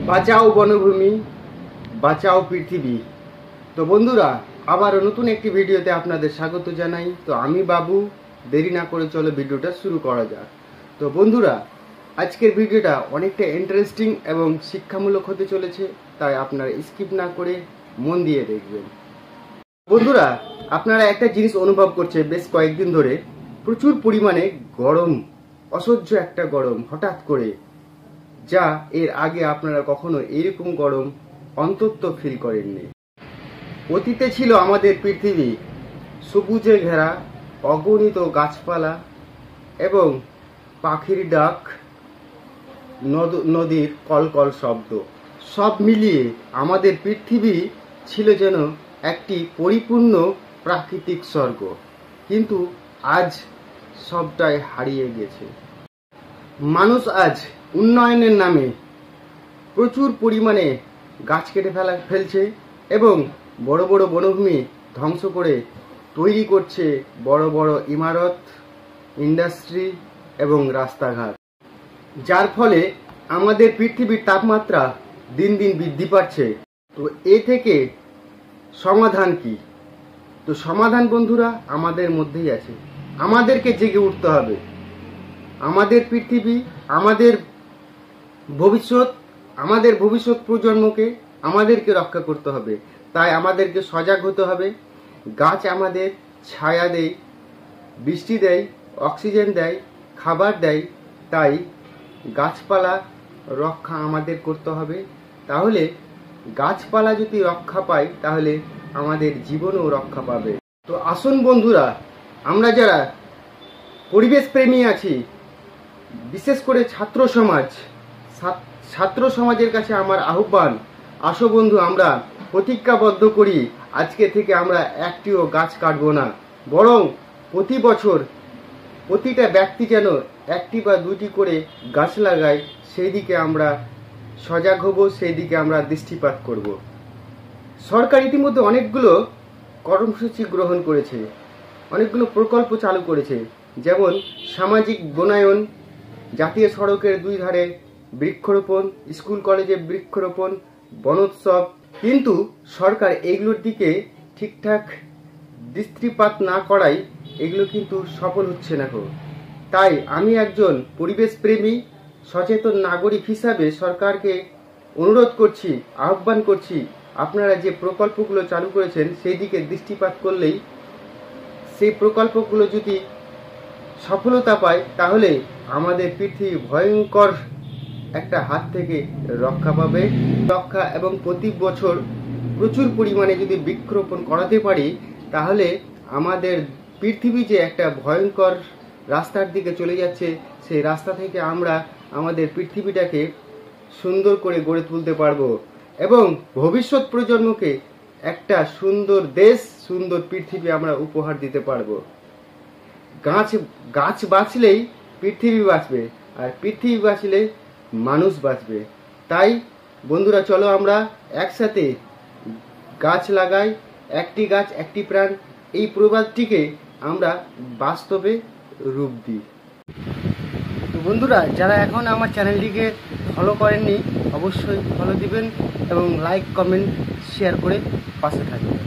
বাঁচাও বনভূমি, বাঁচাও পৃথিবী। তো বন্ধুরা, আবারও নতুন একটি ভিডিওতে আপনাদের স্বাগত জানাই। তো আমি বাবু, দেরি না করে চলো ভিডিওটা শুরু করা যাক। তো বন্ধুরা, আজকের ভিডিওটা অনেকটা ইন্টারেস্টিং এবং শিক্ষামূলক হতে চলেছে, তাই আপনারা স্কিপ না করে মন দিয়ে দেখবেন। বন্ধুরা, আপনারা একটা জিনিস অনুভব করছে বেশ কয়েকদিন ধরে, প্রচুর পরিমাণে গরম, অসহ্য একটা গরম হঠাৎ করে, যা এর আগে আপনারা কখনো এরকম গরম অন্তত ফিল করেননি। অতীতে ছিল আমাদের পৃথিবী সবুজে ঘেরা, অগণিত গাছপালা এবং পাখির ডাক, নদীর কলকল শব্দ, সব মিলিয়ে আমাদের পৃথিবী ছিল যেন একটি পরিপূর্ণ প্রাকৃতিক স্বর্গ। কিন্তু আজ সবটাই হারিয়ে গেছে। মানুষ আজ উন্নয়নের নামে প্রচুর পরিমাণে গাছ কেটে ফেলছে এবং বড় বড় বনভূমি ধ্বংস করে তৈরি করছে বড় বড় ইমারত, ইন্ডাস্ট্রি এবং রাস্তাঘাট, যার ফলে আমাদের পৃথিবীর তাপমাত্রা দিন দিন বৃদ্ধি পাচ্ছে। তো এ থেকে সমাধান কি? তো সমাধান বন্ধুরা আমাদের মধ্যেই আছে। আমাদেরকে জেগে উঠতে হবে। আমাদের পৃথিবী, আমাদের ভবিষ্যৎ প্রজন্মকে আমাদেরকে রক্ষা করতে হবে। তাই আমাদেরকে সজাগ হতে হবে। গাছ আমাদের ছায়া দেয়, বৃষ্টি দেয়, অক্সিজেন দেয়, খাবার দেয়। তাই গাছপালা রক্ষা আমাদের করতে হবে। তাহলে গাছপালা যদি রক্ষা পায়, তাহলে আমাদের জীবনও রক্ষা পাবে। তো আসুন বন্ধুরা, আমরা যারা পরিবেশ প্রেমী আছি, বিশেষ করে ছাত্র সমাজের কাছে আমার আহ্বান, আসো বন্ধু, আমরা প্রতিজ্ঞাবদ্ধ করি আজকে থেকে আমরা একটিও গাছ কাটবো না, বরং প্রতি বছর প্রতিটা ব্যক্তি যেন একটি বা দুটি করে গাছ লাগায়, সেই দিকে আমরা সজাগ হব, সেই দিকে আমরা দৃষ্টিপাত করব। সরকার ইতিমধ্যে অনেকগুলো কর্মসূচি গ্রহণ করেছে, অনেকগুলো প্রকল্প চালু করেছে, যেমন সামাজিক বনায়ন, জাতীয় সড়কের দুই ধারে বৃক্ষরোপণ, স্কুল কলেজে বৃক্ষরোপণ, বনোৎসব। কিন্তু সরকার এইগুলোর দিকে ঠিকঠাক দৃষ্টিপাত না করায় এগুলো কিন্তু সফল হচ্ছে না। তাই আমি একজন পরিবেশ প্রেমী সচেতন নাগরিক হিসাবে সরকারকে অনুরোধ করছি, আহ্বান করছি, আপনারা যে প্রকল্পগুলো চালু করেছেন সেই দিকে দৃষ্টিপাত করলেই, সেই প্রকল্পগুলো যদি সফলতা পায়, তাহলে আমাদের পৃথিবী ভয়ঙ্কর একটা হাত থেকে রক্ষা পাবে। এবং প্রতি বছর প্রচুর পরিমাণে যদি বৃক্ষরোপণ করাতে পারি, তাহলে আমাদের পৃথিবী যে একটা ভয়ঙ্কর রাস্তার দিকে চলে যাচ্ছে, সেই রাস্তা থেকে আমরা আমাদের পৃথিবীটাকে সুন্দর করে গড়ে তুলতে পারবো এবং ভবিষ্যৎ প্রজন্মকে একটা সুন্দর দেশ, সুন্দর পৃথিবী আমরা উপহার দিতে পারবো। গাছ বাঁচলেই পৃথিবী বাঁচবে, আর পৃথিবী বাঁচলে মানুষ বাঁচবে। তাই বন্ধুরা, চলো আমরা একসাথে গাছ লাগাই, একটি গাছ একটি প্রাণ, এই প্রবাদটিকে আমরা বাস্তবে রূপ দিই। তো বন্ধুরা, যারা এখন আমার চ্যানেলটিকে ফলো করেননি, অবশ্যই ফলো দিবেন এবং লাইক, কমেন্ট, শেয়ার করে পাশে থাকবেন।